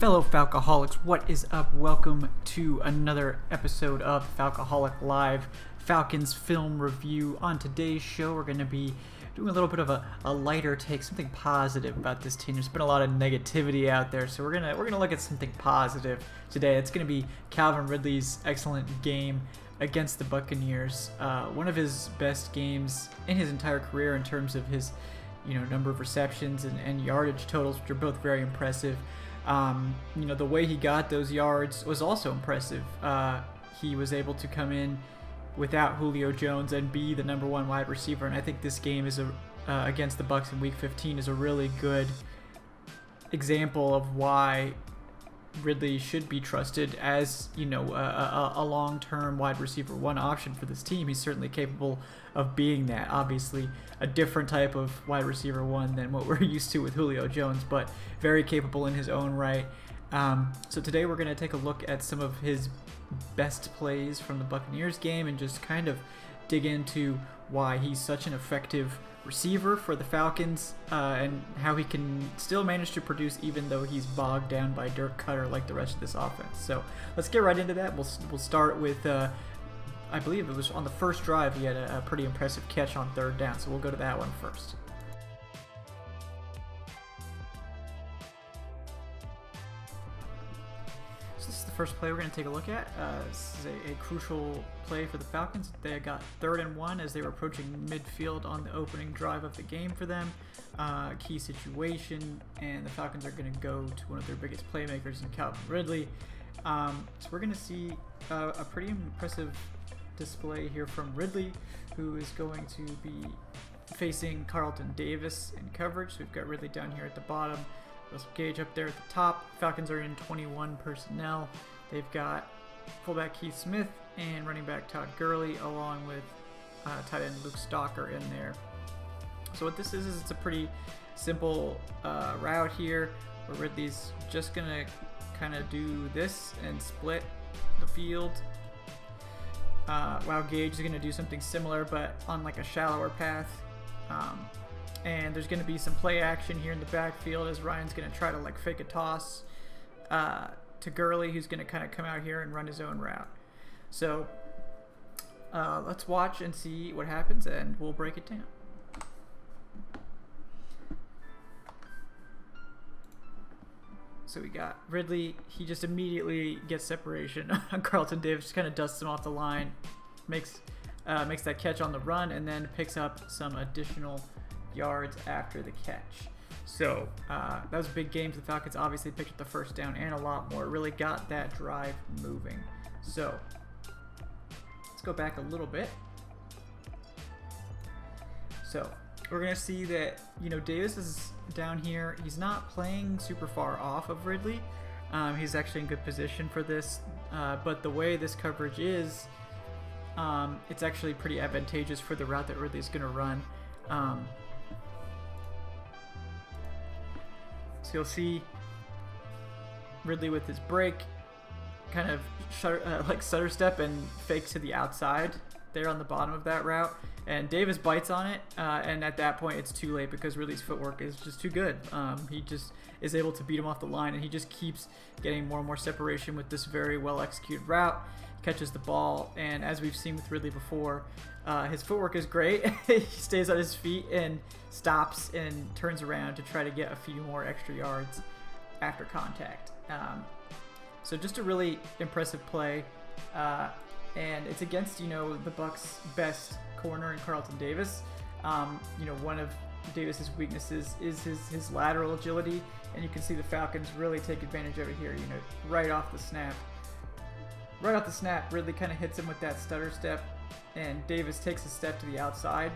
Fellow Falcoholics, what is up? Welcome to another episode of Falcoholic Live Falcons film review. On today's show, we're going to be doing a little bit of a lighter take, something positive about this team. There's been a lot of negativity out there, so we're gonna look at something positive today. It's going to be Calvin Ridley's excellent game against the Buccaneers. One of his best games in his entire career in terms of his number of receptions and yardage totals, which are both very impressive. The way he got those yards was also impressive. He was able to come in without Julio Jones and be the number one wide receiver, and I think this game is against the Bucs in Week 15 is a really good example of why Ridley should be trusted as a long-term wide receiver one option for this team. He's certainly capable of being that. Obviously a different type of wide receiver one than what we're used to with Julio Jones, but very capable in his own right. So today we're going to take a look at some of his best plays from the Buccaneers game and just kind of dig into why he's such an effective receiver for the Falcons, and how he can still manage to produce even though he's bogged down by Dirk Cutter like the rest of this offense. So let's get right into that. We'll start with I believe it was on the first drive he had a pretty impressive catch on third down, so we'll go to that one first. So this is the first play we're going to take a look at. This is a crucial play for the Falcons. They got 3rd and 1 as they were approaching midfield on the opening drive of the game for them. Key situation, and the Falcons are going to go to one of their biggest playmakers in Calvin Ridley. So we're going to see a pretty impressive display here from Ridley, who is going to be facing Carlton Davis in coverage. So we've got Ridley down here at the bottom, Russell Gage up there at the top. Falcons are in 21 personnel. They've got fullback Keith Smith and running back Todd Gurley, along with tight end Luke Stalker in there. So what this is it's a pretty simple route here, where Ridley's just gonna kind of do this and split the field. While Gage is going to do something similar, but on like a shallower path. And there's going to be some play action here in the backfield as Ryan's going to try to like fake a toss to Gurley, who's going to kind of come out here and run his own route. So let's watch and see what happens, and we'll break it down. So we got Ridley. He just immediately gets separation on Carlton Davis, just kind of dusts him off the line, makes that catch on the run, and then picks up some additional yards after the catch. So that was a big game for the Falcons. Obviously picked up the first down and a lot more. Really got that drive moving. So let's go back a little bit. So we're going to see that, Davis is down here. He's not playing super far off of Ridley. He's actually in good position for this. But the way this coverage is, it's actually pretty advantageous for the route that Ridley's going to run. So you'll see Ridley with his break, kind of stutter step and fake to the outside there on the bottom of that route, and Davis bites on it, and at that point it's too late because Ridley's footwork is just too good. He just is able to beat him off the line, and he just keeps getting more and more separation with this very well executed route. Catches the ball, and as we've seen with Ridley before, his footwork is great. He stays on his feet and stops and turns around to try to get a few more extra yards after contact. So just a really impressive play. And it's against, the Bucs' best corner in Carlton Davis. One of Davis's weaknesses is his lateral agility, and you can see the Falcons really take advantage of it here. Right off the snap, Ridley kind of hits him with that stutter step, and Davis takes a step to the outside.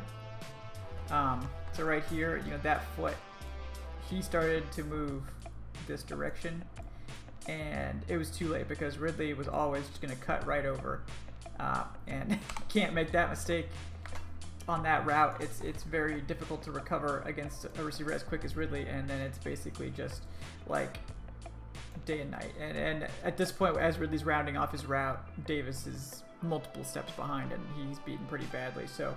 So right here, that foot, he started to move this direction, and it was too late because Ridley was always just going to cut right over, and can't make that mistake on that route. It's very difficult to recover against a receiver as quick as Ridley, and then it's basically just like day and night. And at this point, as Ridley's rounding off his route, Davis is multiple steps behind, and he's beaten pretty badly. So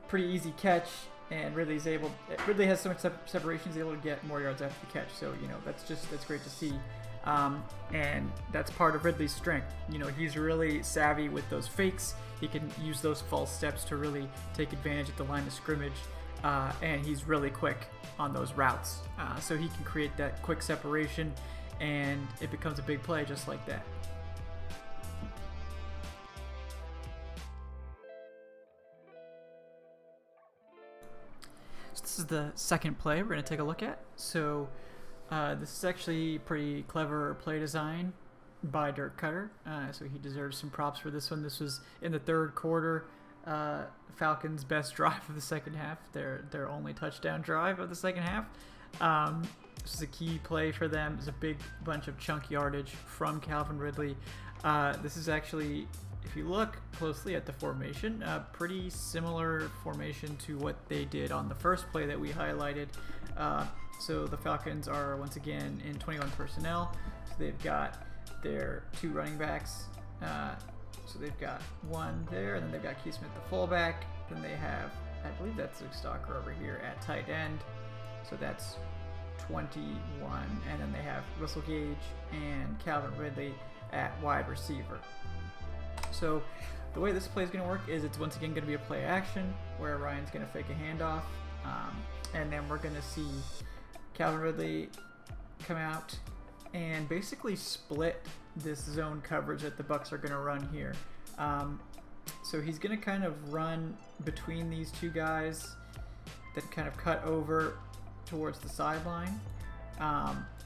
pretty easy catch. and Ridley has so much separation, he's able to get more yards after the catch. So that's great to see. And that's part of Ridley's strength. He's really savvy with those fakes. He can use those false steps to really take advantage at the line of scrimmage, and he's really quick on those routes. So he can create that quick separation, and it becomes a big play just like that. So this is the second play we're going to take a look at. So this is actually pretty clever play design by Dirk Cutter, so he deserves some props for this one. This was in the third quarter, Falcons' best drive of the second half, their only touchdown drive of the second half. This is a key play for them. It's a big bunch of chunk yardage from Calvin Ridley. This is actually, if you look closely at the formation, a pretty similar formation to what they did on the first play that we highlighted. So the Falcons are once again in 21 personnel. So they've got their two running backs. So they've got one there, and then they've got Keith Smith, the fullback. Then they have, I believe that's Luke Stalker over here at tight end. So that's 21. And then they have Russell Gage and Calvin Ridley at wide receiver. So the way this play is going to work is it's once again going to be a play action where Ryan's going to fake a handoff. And then we're going to see Calvin Ridley come out and basically split this zone coverage that the Bucs are going to run here. So he's going to kind of run between these two guys that kind of cut over towards the sideline.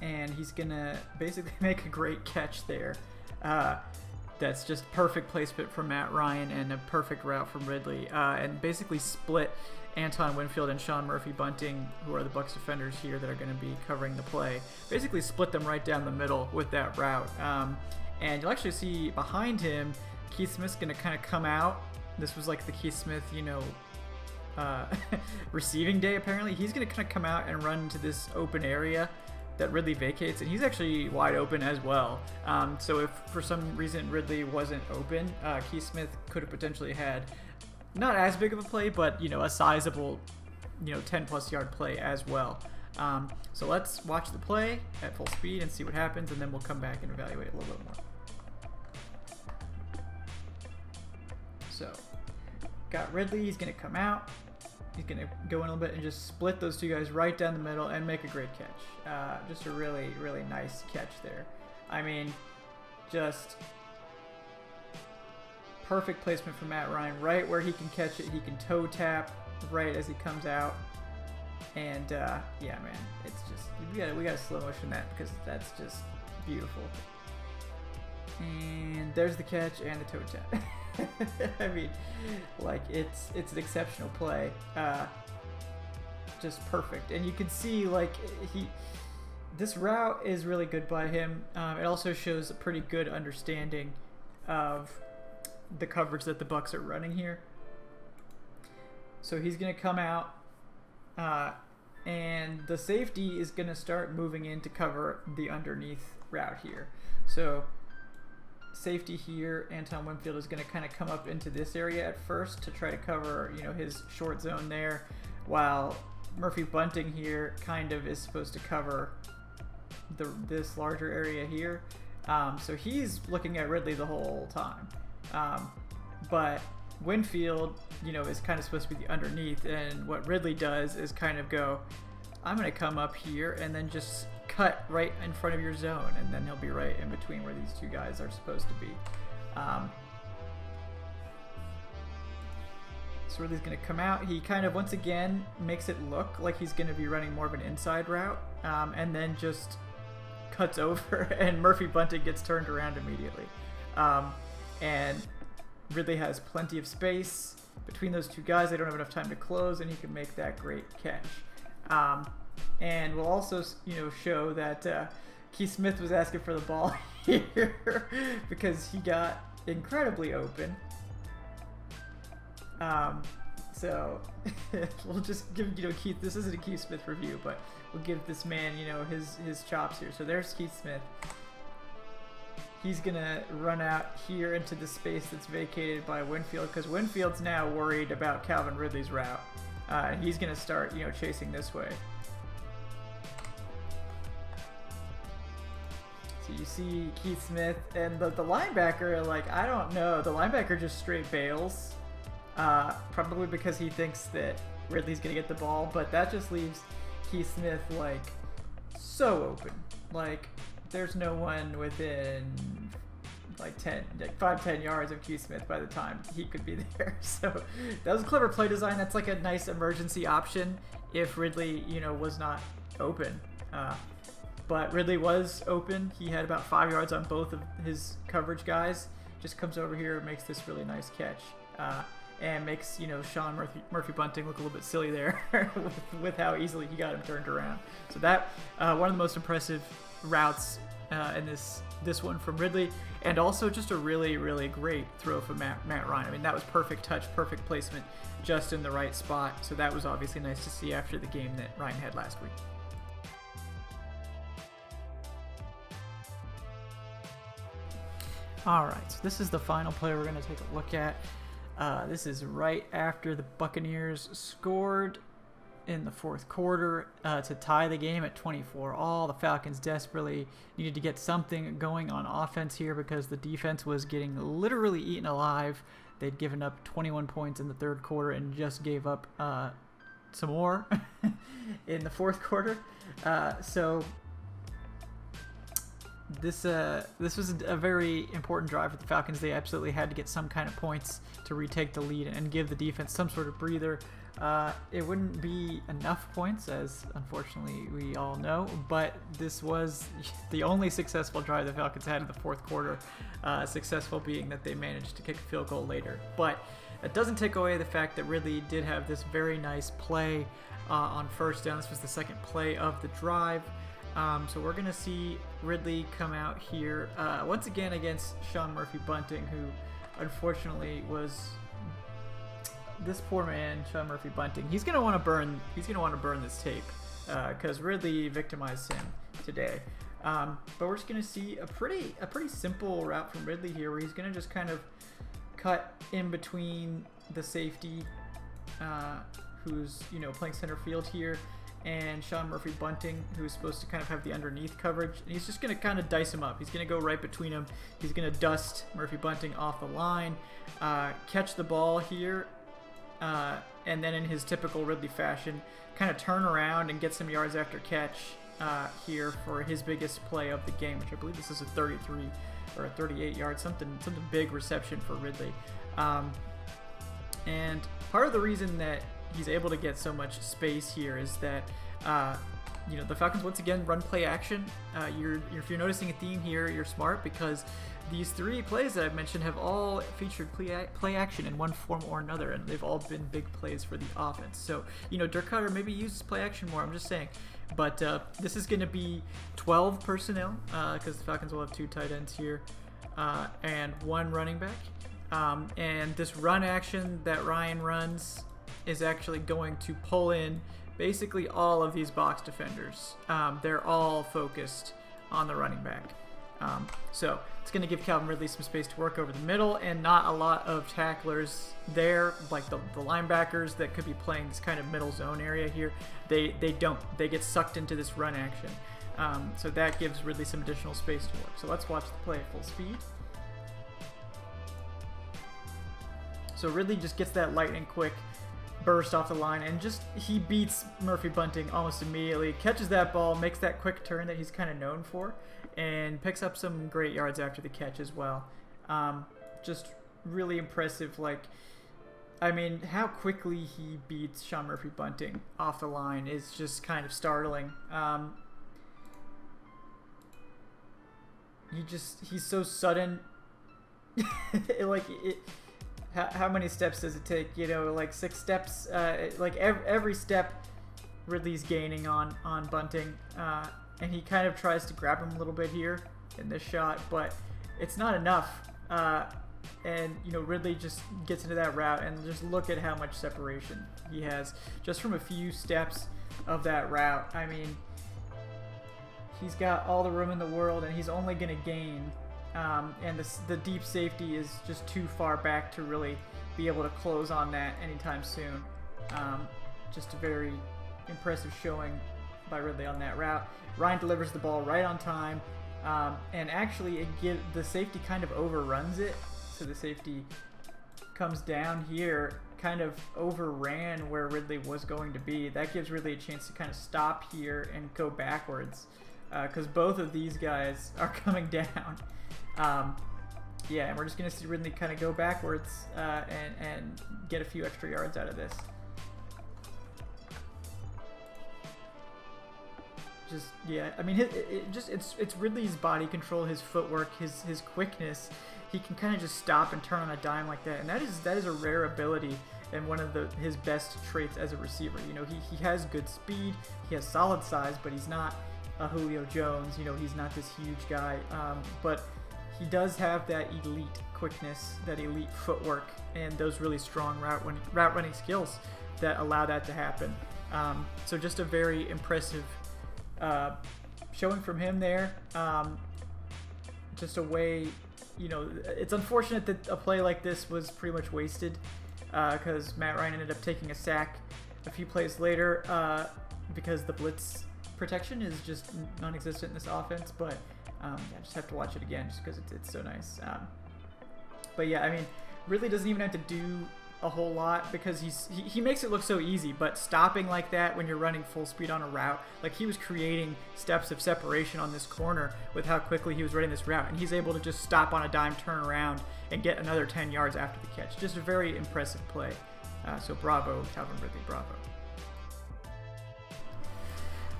And he's going to basically make a great catch there. That's just perfect placement from Matt Ryan and a perfect route from Ridley. And basically split Anton Winfield and Sean Murphy-Bunting, who are the Bucs defenders here that are going to be covering the play. Basically split them right down the middle with that route. And you'll actually see behind him, Keith Smith's going to kind of come out. This was like the Keith Smith, receiving day apparently. He's going to kind of come out and run into this open area that Ridley vacates, and he's actually wide open as well. So if for some reason Ridley wasn't open, Keith Smith could have potentially had not as big of a play, but a sizable 10+ yard play as well. So let's watch the play at full speed and see what happens, and then we'll come back and evaluate a little bit more. So got Ridley, he's going to come out, he's going to go in a little bit and just split those two guys right down the middle and make a great catch. Just a really, really nice catch there. I mean, just perfect placement from Matt Ryan, right where he can catch it. He can toe tap right as he comes out. And yeah, man, it's just, we gotta slow motion that because that's just beautiful. And there's the catch and the toe tap. I mean, like, it's an exceptional play. Just perfect. And you can see, like, this route is really good by him. It also shows a pretty good understanding of the coverage that the Bucs are running here. So he's going to come out, and the safety is going to start moving in to cover the underneath route here. So safety here, Anton Winfield is going to kind of come up into this area at first to try to cover, his short zone there, while Murphy-Bunting here kind of is supposed to cover this larger area here. So he's looking at Ridley the whole time. But Winfield, is kind of supposed to be the underneath, and what Ridley does is kind of go, I'm going to come up here and then just cut right in front of your zone, and then he'll be right in between where these two guys are supposed to be. So Ridley's going to come out. He kind of, once again, makes it look like he's going to be running more of an inside route, and then just cuts over, and Murphy-Bunting gets turned around immediately. And Ridley has plenty of space between those two guys. They don't have enough time to close, and he can make that great catch. And we'll also, show that Keith Smith was asking for the ball here because he got incredibly open. So we'll just give, Keith, this isn't a Keith Smith review, but we'll give this man, his chops here. So there's Keith Smith. He's going to run out here into the space that's vacated by Winfield, because Winfield's now worried about Calvin Ridley's route. He's going to start, chasing this way. So you see Keith Smith and the linebacker, like, I don't know. The linebacker just straight bails. Probably because he thinks that Ridley's going to get the ball. But that just leaves Keith Smith, like, so open. Like, there's no one within like 5-10 yards of Keith Smith by the time he could be there. So that was a clever play design. That's like a nice emergency option if Ridley, was not open. But Ridley was open. He had about 5 yards on both of his coverage guys. Just comes over here, makes this really nice catch, and makes Sean Murphy Bunting look a little bit silly there with how easily he got him turned around. So that one of the most impressive routes in this one from Ridley, and also just a really, really great throw from Matt Ryan. I mean, that was perfect touch, perfect placement, just in the right spot. So that was obviously nice to see after the game that Ryan had last week. All right, so this is the final play we're going to take a look at. This is right after the Buccaneers scored in the fourth quarter to tie the game at 24-all. The Falcons desperately needed to get something going on offense here because the defense was getting literally eaten alive. They'd given up 21 points in the third quarter and just gave up some more in the fourth quarter. So this was a very important drive for the Falcons. They absolutely had to get some kind of points to retake the lead and give the defense some sort of breather. It wouldn't be enough points, as unfortunately we all know, but this was the only successful drive the Falcons had in the fourth quarter, successful being that they managed to kick a field goal later. But it doesn't take away the fact that Ridley did have this very nice play on first down. This was the second play of the drive. So we're going to see Ridley come out here once again against Sean Murphy Bunting, who unfortunately was this poor man, Sean Murphy Bunting. He's going to want to burn this tape because Ridley victimized him today. But we're just going to see a pretty simple route from Ridley here, where he's going to just kind of cut in between the safety, who's playing center field here, and Sean Murphy Bunting, who's supposed to kind of have the underneath coverage. And he's just going to kind of dice him up. He's going to go right between them. He's going to dust Murphy Bunting off the line, catch the ball here, and then in his typical Ridley fashion, kind of turn around and get some yards after catch here for his biggest play of the game, which I believe this is a 33 or a 38 yard, something big reception for Ridley. And part of the reason that he's able to get so much space here is that the Falcons once again run play action. If you're noticing a theme here, you're smart, because these three plays that I've mentioned have all featured play action in one form or another, and they've all been big plays for the offense. So Dirk Cutter maybe uses play action more, I'm just saying. But this is going to be 12 personnel because the Falcons will have 2 tight ends here and 1 running back. And this run action that Ryan runs is actually going to pull in basically all of these box defenders. They're all focused on the running back. So it's going to give Calvin Ridley some space to work over the middle, and not a lot of tacklers there, like the linebackers that could be playing this kind of middle zone area here. They don't. They get sucked into this run action. So that gives Ridley some additional space to work. So let's watch the play at full speed. So Ridley just gets that lightning quick burst off the line, and he beats Murphy Bunting almost immediately, catches that ball, makes that quick turn that he's kind of known for, and picks up some great yards after the catch as well. Just really impressive. How quickly he beats Sean Murphy Bunting off the line is just kind of startling. He's so sudden. How many steps does it take? 6 steps. Every step, Ridley's gaining on Bunting, and he kind of tries to grab him a little bit here in this shot, but it's not enough. And Ridley just gets into that route, and just look at how much separation he has just from a few steps of that route. I mean, he's got all the room in the world, and he's only going to gain. And the deep safety is just too far back to really be able to close on that anytime soon. just a very impressive showing by Ridley on that route. Ryan delivers the ball right on time, and actually the safety kind of overruns it. So the safety comes down here, kind of overran where Ridley was going to be. That gives Ridley a chance to kind of stop here and go backwards, because both of these guys are coming down. Yeah, and we're just going to see Ridley kind of go backwards and get a few extra yards out of this. Just, yeah, I mean, it's Ridley's body control, his footwork, his quickness. He can kind of just stop and turn on a dime like that, and that is a rare ability and one of his best traits as a receiver. You know, he has good speed, he has solid size, but he's not a Julio Jones. You know, he's not this huge guy, but he does have that elite quickness, that elite footwork, and those really strong route running skills that allow that to happen. So just a very impressive showing from him there. Just a way, you know, it's unfortunate that a play like this was pretty much wasted, because Matt Ryan ended up taking a sack a few plays later, because the blitz protection is just non-existent in this offense. But I just have to watch it again just because it's so nice. But yeah, I mean, Ridley doesn't even have to do a whole lot, because he makes it look so easy, but stopping like that when you're running full speed on a route, like he was creating steps of separation on this corner with how quickly he was running this route, and he's able to just stop on a dime, turn around, and get another 10 yards after the catch. Just a very impressive play. So bravo, Calvin Ridley, bravo.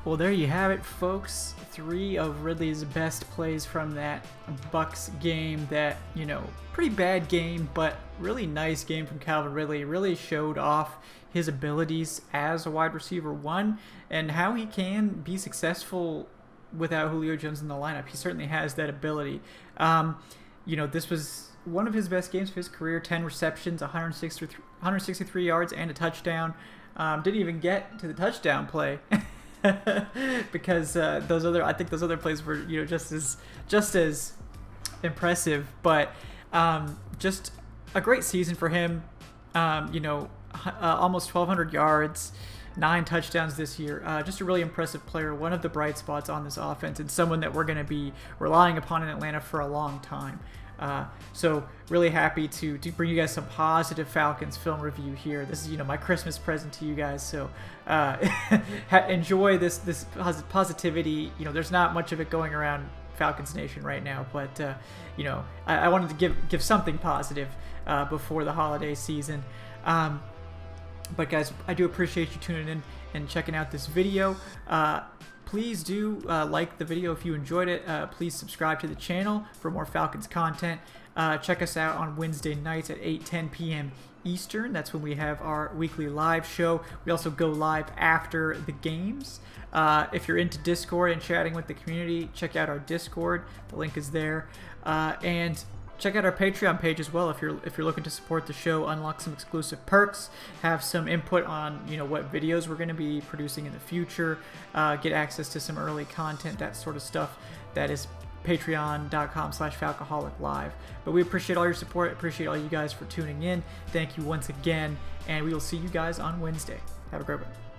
Well, there you have it, folks. 3 of Ridley's best plays from that Bucs game. That, you know, pretty bad game, but really nice game from Calvin Ridley. Really showed off his abilities as a wide receiver 1 and how he can be successful without Julio Jones in the lineup. He certainly has that ability. You know, this was one of his best games of his career. 10 receptions, 163 yards, and a touchdown. Didn't even get to the touchdown play. Because I think those other plays were, you know, just as impressive. But just a great season for him. You know, almost 1,200 yards, 9 touchdowns this year. Just a really impressive player, one of the bright spots on this offense, and someone that we're going to be relying upon in Atlanta for a long time. So really happy to bring you guys some positive Falcons film review here. This is, you know, my Christmas present to you guys. So enjoy this positivity. You know, there's not much of it going around Falcons Nation right now, but you know, I wanted to give something positive before the holiday season. But guys, I do appreciate you tuning in and checking out this video. Please do like the video if you enjoyed it. Please subscribe to the channel for more Falcons content. Check us out on Wednesday nights at 8:10 p.m. Eastern. That's when we have our weekly live show. We also go live after the games. If you're into Discord and chatting with the community, check out our Discord. The link is there. And check out our Patreon page as well if you're looking to support the show, unlock some exclusive perks, have some input on, you know, what videos we're going to be producing in the future, get access to some early content, that sort of stuff. That is patreon.com/falcoholiclive. But we appreciate all your support, appreciate all you guys for tuning in. Thank you once again, and we will see you guys on Wednesday. Have a great one.